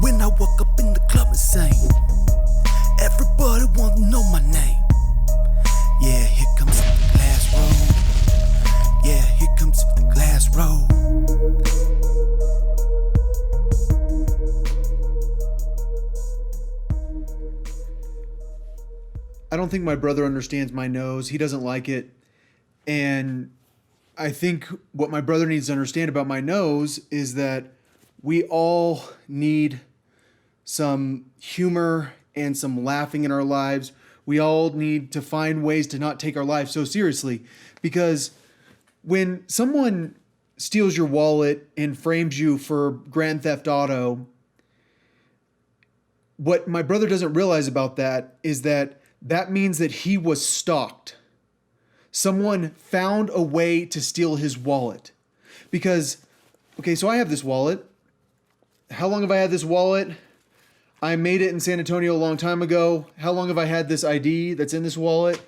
When I walk up in the club and sing, everybody want to know my name. Yeah, here comes the glass road. Yeah, here comes the glass road. I don't think my brother understands my nose. He doesn't like it. And I think what my brother needs to understand about my nose is that we all need some humor and some laughing in our lives. We all need to find ways to not take our lives so seriously, because when someone steals your wallet and frames you for Grand Theft Auto, what my brother doesn't realize about that is that means that he was stalked. Someone found a way to steal his wallet. Because, okay, so I have this wallet. How long have I had this wallet? I made it in San Antonio a long time ago. How long have I had this ID that's in this wallet?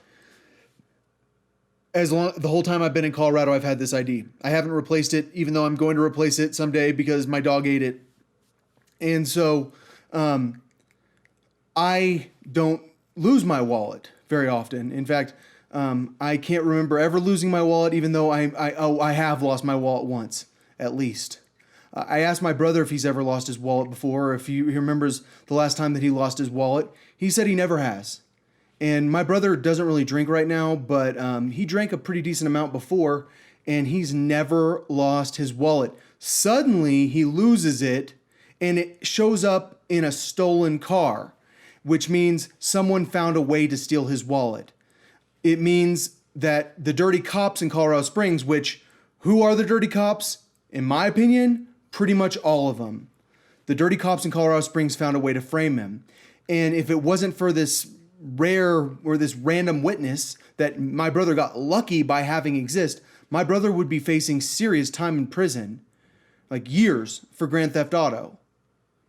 The whole time I've been in Colorado, I've had this ID. I haven't replaced it, even though I'm going to replace it someday because my dog ate it. And so I don't lose my wallet very often. In fact, I can't remember ever losing my wallet, even though I have lost my wallet once, at least. I asked my brother if he's ever lost his wallet before, or if he remembers the last time that he lost his wallet. He said he never has. And my brother doesn't really drink right now, but he drank a pretty decent amount before, and he's never lost his wallet. Suddenly, he loses it, and it shows up in a stolen car, which means someone found a way to steal his wallet. It means that the dirty cops in Colorado Springs, which, who are the dirty cops? In my opinion, pretty much all of them. The dirty cops in Colorado Springs found a way to frame him. And if it wasn't for this rare or this random witness that my brother got lucky by having exist, my brother would be facing serious time in prison, like years, for Grand Theft Auto.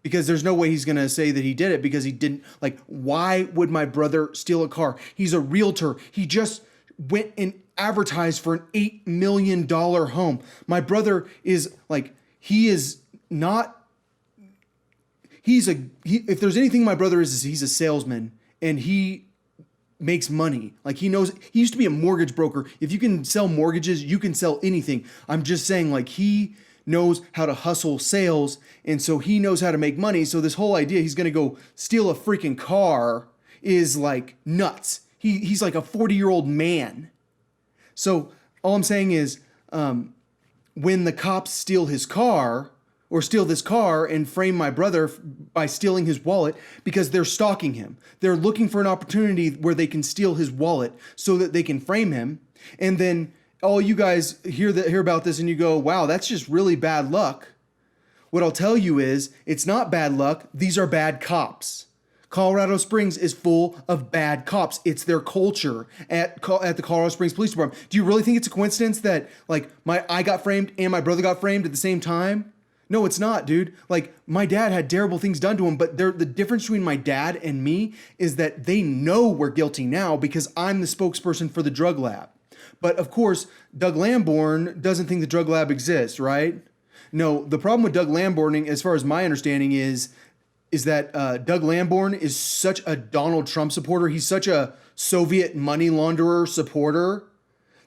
Because there's no way he's going to say that he did it because he didn't. Like, why would my brother steal a car? He's a realtor. He just went and advertised for an $8 million home. My brother is like, if there's anything my brother is he's a salesman, and he makes money. Like, he knows, he used to be a mortgage broker. If you can sell mortgages, you can sell anything. I'm just saying, like, he knows how to hustle sales, and so he knows how to make money. So this whole idea he's going to go steal a freaking car is like nuts. He's like a 40-year-old man. So all I'm saying is, when the cops steal his car, or steal this car and frame my brother by stealing his wallet, because they're stalking him. They're looking for an opportunity where they can steal his wallet so that they can frame him. And then all you guys hear about this and you go, wow, that's just really bad luck. What I'll tell you is, it's not bad luck. These are bad cops. Colorado Springs is full of bad cops. It's their culture at the Colorado Springs Police Department. Do you really think it's a coincidence that, like, I got framed and my brother got framed at the same time? No, it's not, dude. Like, my dad had terrible things done to him, but the difference between my dad and me is that they know we're guilty now because I'm the spokesperson for the drug lab. But of course, Doug Lamborn doesn't think the drug lab exists, right? No, the problem with Doug Lamborn, as far as my understanding is that Doug Lamborn is such a Donald Trump supporter. He's such a Soviet money launderer supporter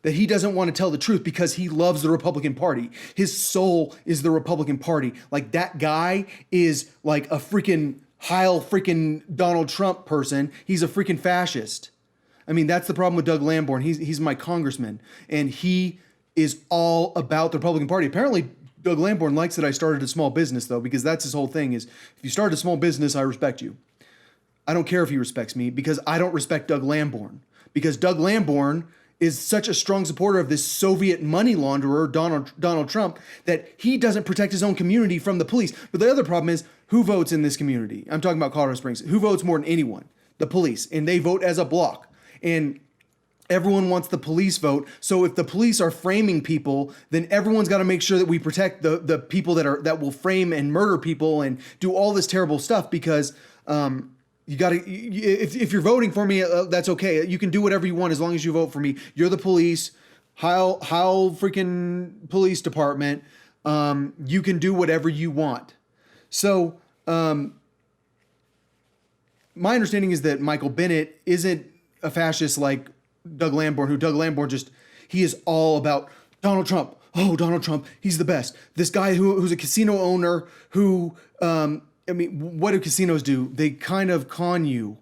that he doesn't want to tell the truth because he loves the Republican Party. His soul is the Republican Party. Like, that guy is like a freaking Heil freaking Donald Trump person. He's a freaking fascist. I mean, that's the problem with Doug Lamborn. He's my congressman, and he is all about the Republican Party. Apparently, Doug Lamborn likes that I started a small business, though, because that's his whole thing is, if you start a small business, I respect you. I don't care if he respects me because I don't respect Doug Lamborn. Because Doug Lamborn is such a strong supporter of this Soviet money launderer, Donald Trump, that he doesn't protect his own community from the police. But the other problem is, who votes in this community? I'm talking about Colorado Springs. Who votes more than anyone? The police. And they vote as a block. And everyone wants the police vote. So if the police are framing people, then everyone's got to make sure that we protect the people that will frame and murder people and do all this terrible stuff, because you got to, if you're voting for me, that's okay. You can do whatever you want as long as you vote for me. You're the police, Heil freaking police department. You can do whatever you want. So my understanding is that Michael Bennett isn't a fascist like Doug Lamborn, who Doug Lamborn he is all about Donald Trump. Oh, Donald Trump, he's the best. This guy who's a casino owner who, what do casinos do? They kind of con you.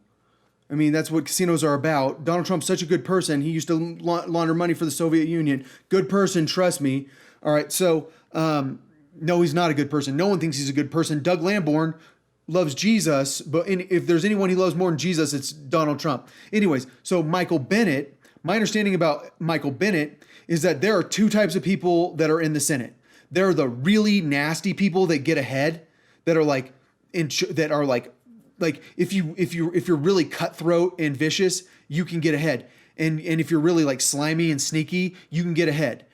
I mean, that's what casinos are about. Donald Trump's such a good person. He used to launder money for the Soviet Union. Good person, trust me. All right, so, no, he's not a good person. No one thinks he's a good person. Doug Lamborn loves Jesus, but if there's anyone he loves more than Jesus, it's Donald Trump. Anyways, so Michael Bennett, my understanding about Michael Bennett is that there are two types of people that are in the Senate. There are the really nasty people that get ahead, that are like, if you're really cutthroat and vicious, you can get ahead. And if you're really like slimy and sneaky, you can get ahead.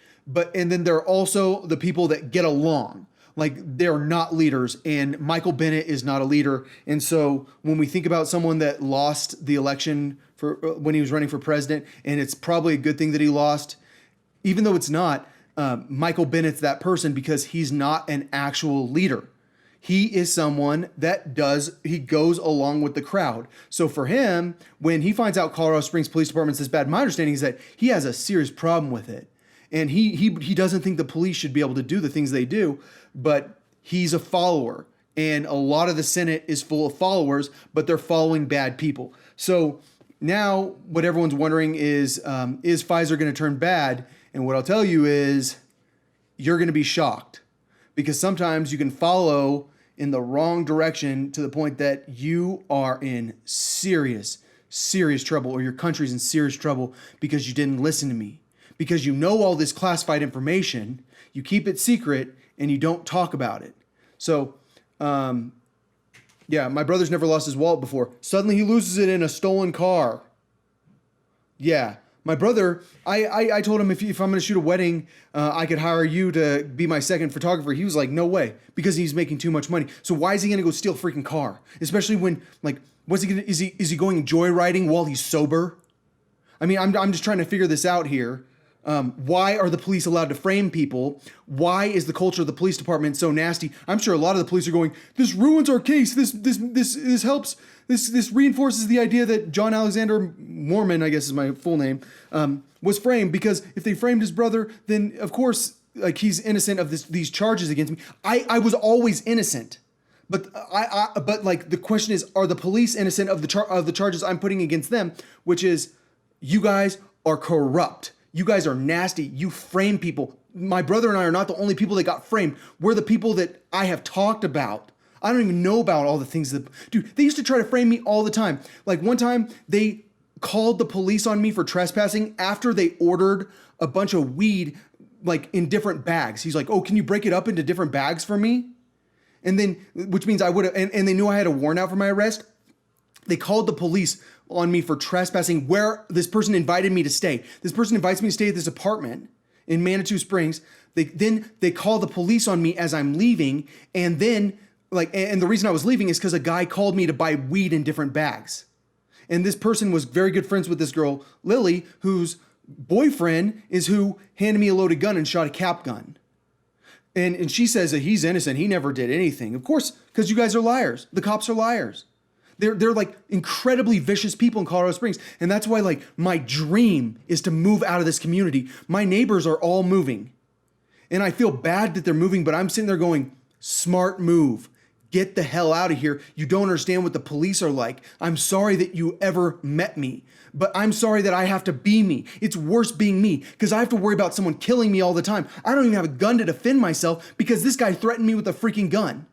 And then there are also the people that get along. Like they're not leaders, and Michael Bennett is not a leader. And so when we think about someone that lost the election for when he was running for president, and it's probably a good thing that he lost, even though it's not, Michael Bennett's that person because he's not an actual leader. He is someone that he goes along with the crowd. So for him, when he finds out Colorado Springs Police Department's this bad, my understanding is that he has a serious problem with it. And he doesn't think the police should be able to do the things they do, but he's a follower. And a lot of the Senate is full of followers, but they're following bad people. So now what everyone's wondering is Pfizer going to turn bad? And what I'll tell you is you're going to be shocked, because sometimes you can follow in the wrong direction to the point that you are in serious, serious trouble, or your country's in serious trouble because you didn't listen to me. Because you know all this classified information, you keep it secret, and you don't talk about it. So, my brother's never lost his wallet before. Suddenly he loses it in a stolen car. Yeah, my brother, I told him if I'm going to shoot a wedding, I could hire you to be my second photographer. He was like, no way, because he's making too much money. So why is he going to go steal a freaking car? Especially when, like, is he going joyriding while he's sober? I mean, I'm just trying to figure this out here. Why are the police allowed to frame people? Why is the culture of the police department so nasty? I'm sure a lot of the police are going, this ruins our case. This helps. This reinforces the idea that John Alexander Mormon, I guess is my full name, was framed, because if they framed his brother, then of course, like, he's innocent of these charges against me. I was always innocent. But but like the question is, are the police innocent of the charges I'm putting against them? Which is, you guys are corrupt. You guys are nasty. You frame people. My brother and I are not the only people that got framed. We're the people that I have talked about. I don't even know about all the things dude, they used to try to frame me all the time. Like one time they called the police on me for trespassing after they ordered a bunch of weed, like in different bags. He's like, oh, can you break it up into different bags for me? And then, which means I would have, and they knew I had a warrant out for my arrest. They called the police on me for trespassing where this person invited me to stay. This person invites me to stay at this apartment in Manitou Springs. They call the police on me as I'm leaving. And then, and the reason I was leaving is because a guy called me to buy weed in different bags. And this person was very good friends with this girl, Lily, whose boyfriend is who handed me a loaded gun and shot a cap gun. And she says that he's innocent. He never did anything. Of course, because you guys are liars. The cops are liars. They're like incredibly vicious people in Colorado Springs. And that's why, like, my dream is to move out of this community. My neighbors are all moving. And I feel bad that they're moving, but I'm sitting there going, smart move. Get the hell out of here. You don't understand what the police are like. I'm sorry that you ever met me, but I'm sorry that I have to be me. It's worse being me because I have to worry about someone killing me all the time. I don't even have a gun to defend myself because this guy threatened me with a freaking gun.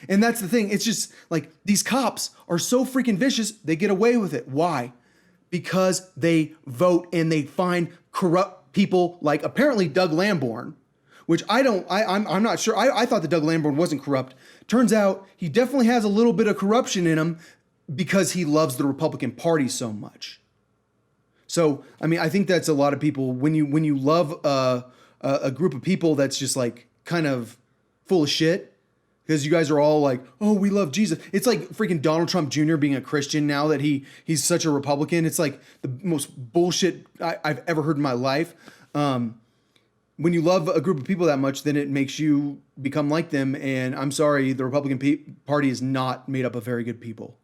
And that's the thing. It's just like these cops are so freaking vicious, they get away with it. Why? Because they vote and they find corrupt people like apparently Doug Lamborn, which I'm not sure. I thought that Doug Lamborn wasn't corrupt. Turns out he definitely has a little bit of corruption in him because he loves the Republican Party so much. So, I mean, I think that's a lot of people. When you love a group of people that's just like kind of full of shit, because you guys are all like, oh, we love Jesus. It's like freaking Donald Trump Jr. being a Christian now that he's such a Republican. It's like the most bullshit I've ever heard in my life. when you love a group of people that much, then it makes you become like them. And I'm sorry, the Republican Party is not made up of very good people.